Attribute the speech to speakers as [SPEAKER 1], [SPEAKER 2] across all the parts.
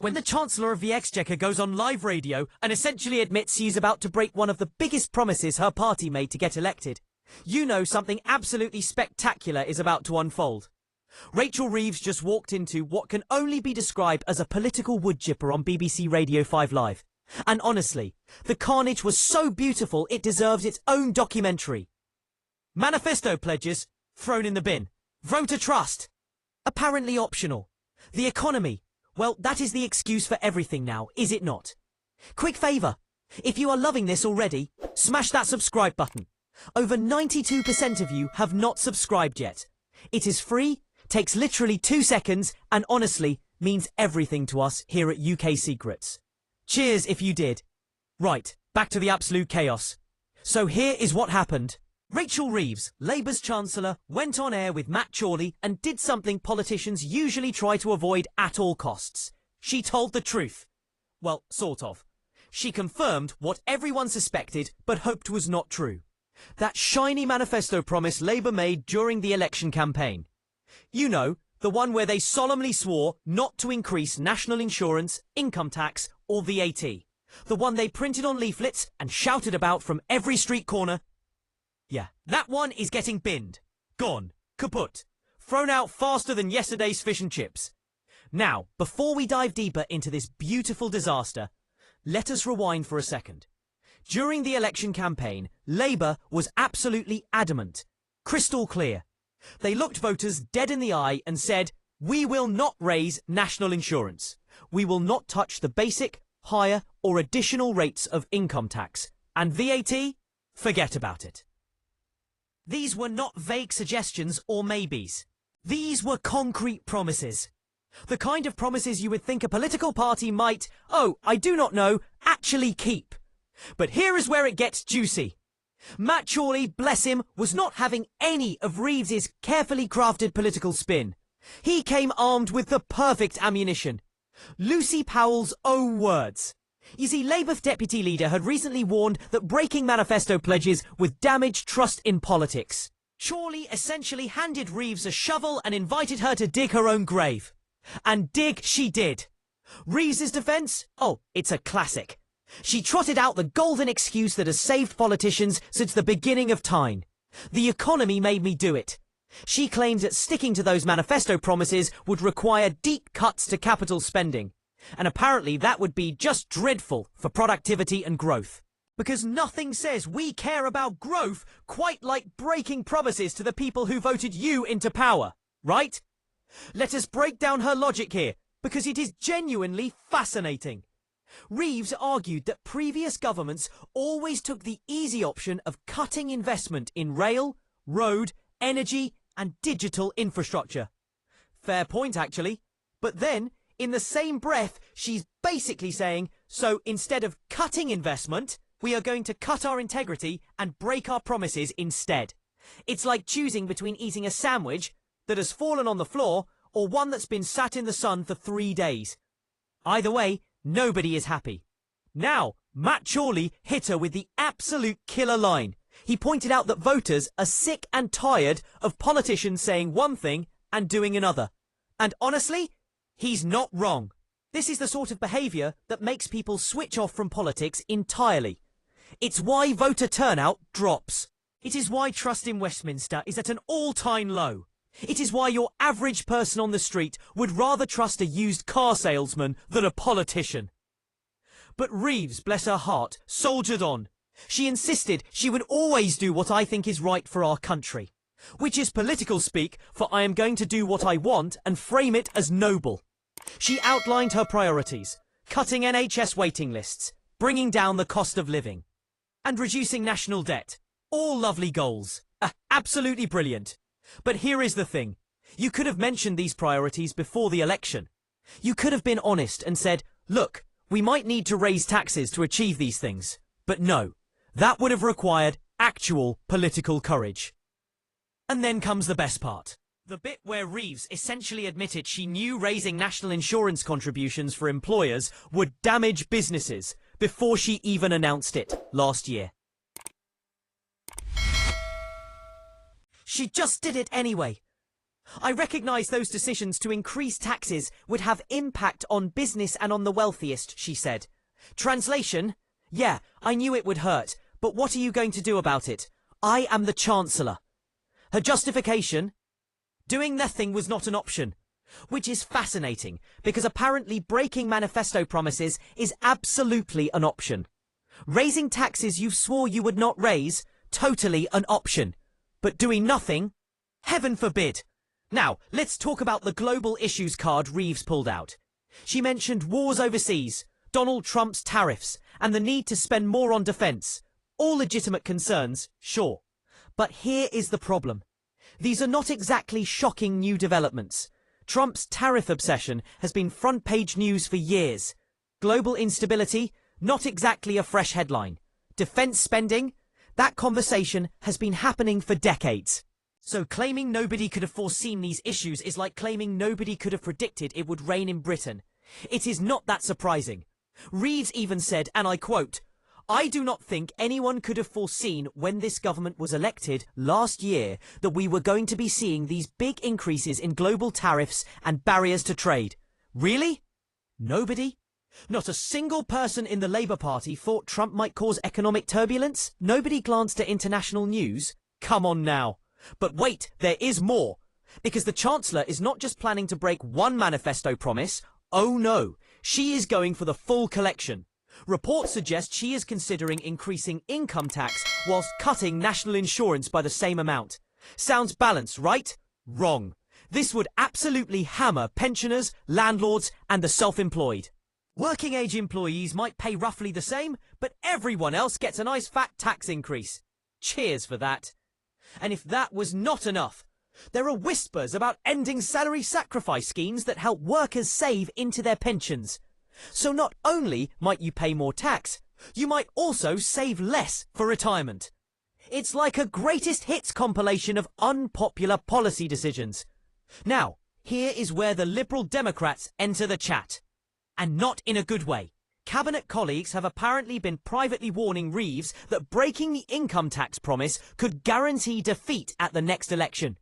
[SPEAKER 1] When the Chancellor of the Exchequer goes on live radio and essentially admits she's about to break one of the biggest promises her party made to get elected, you know something absolutely spectacular is about to unfold. Rachel Reeves just walked into what can only be described as a political woodchipper on BBC Radio 5 Live. And honestly, the carnage was so beautiful it deserves its own documentary. Manifesto pledges, thrown in the bin. Voter trust, apparently optional. The economy, well, that is the excuse for everything now, is it not? Quick favour, if you are loving this already, smash that subscribe button. Over 92% of you have not subscribed yet. It is free, takes literally 2 seconds, and honestly, means everything to us here at UK Secrets. Cheers if you did. Right, back to the absolute chaos. So here is what happened. Rachel Reeves, Labour's Chancellor, went on air with Matt Chorley and did something politicians usually try to avoid at all costs. She told the truth. Well, sort of. She confirmed what everyone suspected but hoped was not true. That shiny manifesto promise Labour made during the election campaign. You know, the one where they solemnly swore not to increase national insurance, income tax or VAT. The one they printed on leaflets and shouted about from every street corner. Yeah, that one is getting binned. Gone. Kaput. Thrown out faster than yesterday's fish and chips. Now, before we dive deeper into this beautiful disaster, let us rewind for a second. During the election campaign, Labour was absolutely adamant. Crystal clear. They looked voters dead in the eye and said, "We will not raise national insurance. We will not touch the basic, higher or additional rates of income tax. And VAT? Forget about it." These were not vague suggestions or maybes. These were concrete promises. The kind of promises you would think a political party might, oh, I do not know, actually keep. But here is where it gets juicy. Matt Chorley, bless him, was not having any of Reeves's carefully crafted political spin. He came armed with the perfect ammunition. Lucy Powell's own words. You see, Labour deputy leader had recently warned that breaking manifesto pledges would damage trust in politics. Chorley essentially handed Reeves a shovel and invited her to dig her own grave. And dig she did. Reeves's defence? Oh, it's a classic. She trotted out the golden excuse that has saved politicians since the beginning of time. The economy made me do it. She claims that sticking to those manifesto promises would require deep cuts to capital spending. And apparently that would be just dreadful for productivity and growth. Because nothing says we care about growth quite like breaking promises to the people who voted you into power, right? Let us break down her logic here, because it is genuinely fascinating. Reeves argued that previous governments always took the easy option of cutting investment in rail, road, energy and digital infrastructure. Fair point, actually. But then, in the same breath, she's basically saying, so instead of cutting investment, we are going to cut our integrity and break our promises instead. It's like choosing between eating a sandwich that has fallen on the floor or one that's been sat in the sun for 3 days. Either way, nobody is happy. Now, Matt Chorley hit her with the absolute killer line. He pointed out that voters are sick and tired of politicians saying one thing and doing another. And honestly, he's not wrong. This is the sort of behaviour that makes people switch off from politics entirely. It's why voter turnout drops. It is why trust in Westminster is at an all-time low. It is why your average person on the street would rather trust a used car salesman than a politician. But Reeves, bless her heart, soldiered on. She insisted she would always do what I think is right for our country. Which is political speak for I am going to do what I want and frame it as noble. She outlined her priorities, cutting NHS waiting lists, bringing down the cost of living, and reducing national debt. All lovely goals. Absolutely brilliant. But here is the thing. You could have mentioned these priorities before the election. You could have been honest and said, look, we might need to raise taxes to achieve these things. But no, that would have required actual political courage. And then comes the best part. The bit where Reeves essentially admitted she knew raising national insurance contributions for employers would damage businesses before she even announced it last year. She just did it anyway. I recognise those decisions to increase taxes would have impact on business and on the wealthiest, she said. Translation: yeah, I knew it would hurt, but what are you going to do about it? I am the Chancellor. Her justification? Doing nothing was not an option. Which is fascinating, because apparently breaking manifesto promises is absolutely an option. Raising taxes you swore you would not raise, totally an option. But doing nothing? Heaven forbid. Now, let's talk about the global issues card Reeves pulled out. She mentioned wars overseas, Donald Trump's tariffs, and the need to spend more on defence. All legitimate concerns, sure. But here is the problem. These are not exactly shocking new developments. Trump's tariff obsession has been front-page news for years. Global instability? Not exactly a fresh headline. Defence spending? That conversation has been happening for decades. So claiming nobody could have foreseen these issues is like claiming nobody could have predicted it would rain in Britain. It is not that surprising. Reeves even said, and I quote, "I do not think anyone could have foreseen when this government was elected last year that we were going to be seeing these big increases in global tariffs and barriers to trade." Really? Nobody? Not a single person in the Labour Party thought Trump might cause economic turbulence? Nobody glanced at international news? Come on now. But wait, there is more. Because the Chancellor is not just planning to break one manifesto promise. Oh no, she is going for the full collection. Reports suggest she is considering increasing income tax whilst cutting national insurance by the same amount. Sounds balanced, right? Wrong. This would absolutely hammer pensioners, landlords, and the self-employed. Working-age employees might pay roughly the same, but everyone else gets a nice fat tax increase. Cheers for that. And if that was not enough, there are whispers about ending salary sacrifice schemes that help workers save into their pensions. So not only might you pay more tax, you might also save less for retirement. It's like a greatest hits compilation of unpopular policy decisions. Now, here is where the Liberal Democrats enter the chat. And not in a good way. Cabinet colleagues have apparently been privately warning Reeves that breaking the income tax promise could guarantee defeat at the next election.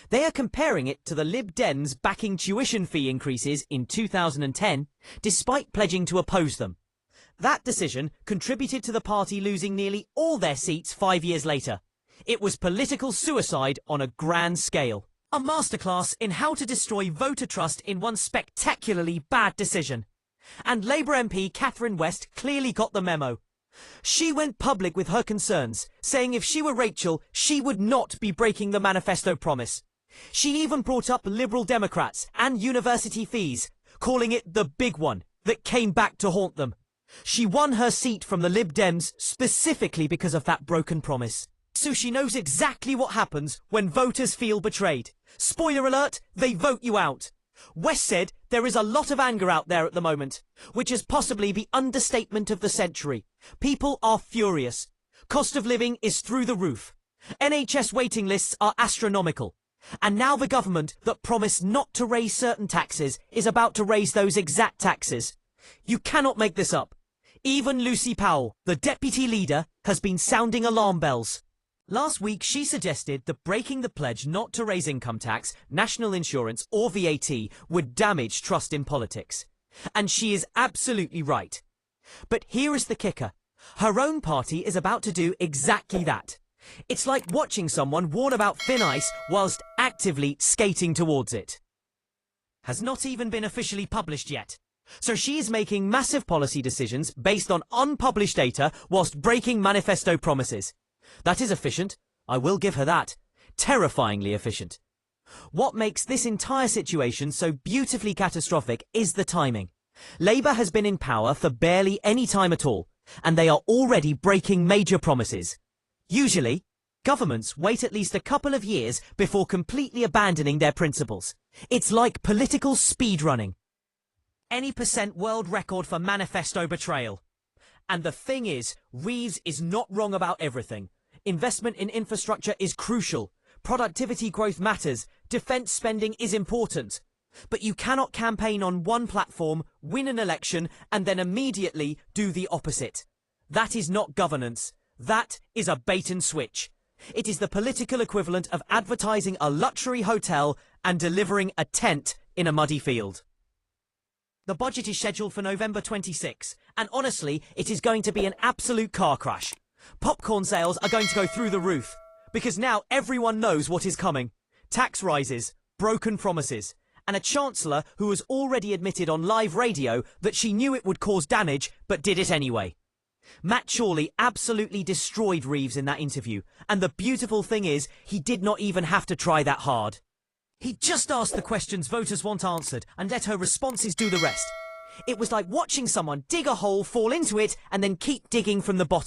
[SPEAKER 1] They are comparing it to the Lib Dems backing tuition fee increases in 2010, despite pledging to oppose them. That decision contributed to the party losing nearly all their seats 5 years later. It was political suicide on a grand scale. A masterclass in how to destroy voter trust in one spectacularly bad decision. And Labour MP Catherine West clearly got the memo. She went public with her concerns, saying if she were Rachel, she would not be breaking the manifesto promise. She even brought up Liberal Democrats and university fees, calling it the big one that came back to haunt them. She won her seat from the Lib Dems specifically because of that broken promise. So she knows exactly what happens when voters feel betrayed. Spoiler alert, they vote you out. West said there is a lot of anger out there at the moment, which is possibly the understatement of the century. People are furious. Cost of living is through the roof. NHS waiting lists are astronomical. And now the government that promised not to raise certain taxes is about to raise those exact taxes. You cannot make this up. Even Lucy Powell, the deputy leader, has been sounding alarm bells. Last week, she suggested that breaking the pledge not to raise income tax, national insurance or VAT would damage trust in politics. And she is absolutely right. But here is the kicker. Her own party is about to do exactly that. It's like watching someone warn about thin ice whilst actively skating towards it. Has not even been officially published yet. So she is making massive policy decisions based on unpublished data whilst breaking manifesto promises. That is efficient. I will give her that. Terrifyingly efficient. What makes this entire situation so beautifully catastrophic is the timing. Labour has been in power for barely any time at all, and they are already breaking major promises. Usually, governments wait at least a couple of years before completely abandoning their principles. It's like political speedrunning. Any % world record for manifesto betrayal. And the thing is, Reeves is not wrong about everything. Investment in infrastructure is crucial. Productivity growth matters. Defence spending is important. But you cannot campaign on one platform, win an election, and then immediately do the opposite. That is not governance. That is a bait and switch. It is the political equivalent of advertising a luxury hotel and delivering a tent in a muddy field. The budget is scheduled for November 26, and honestly, it is going to be an absolute car crash. Popcorn sales are going to go through the roof, because now everyone knows what is coming. Tax rises, broken promises, and a Chancellor who has already admitted on live radio that she knew it would cause damage, but did it anyway. Matt Chorley absolutely destroyed Reeves in that interview, and the beautiful thing is, he did not even have to try that hard. He just asked the questions voters want answered, and let her responses do the rest. It was like watching someone dig a hole, fall into it, and then keep digging from the bottom.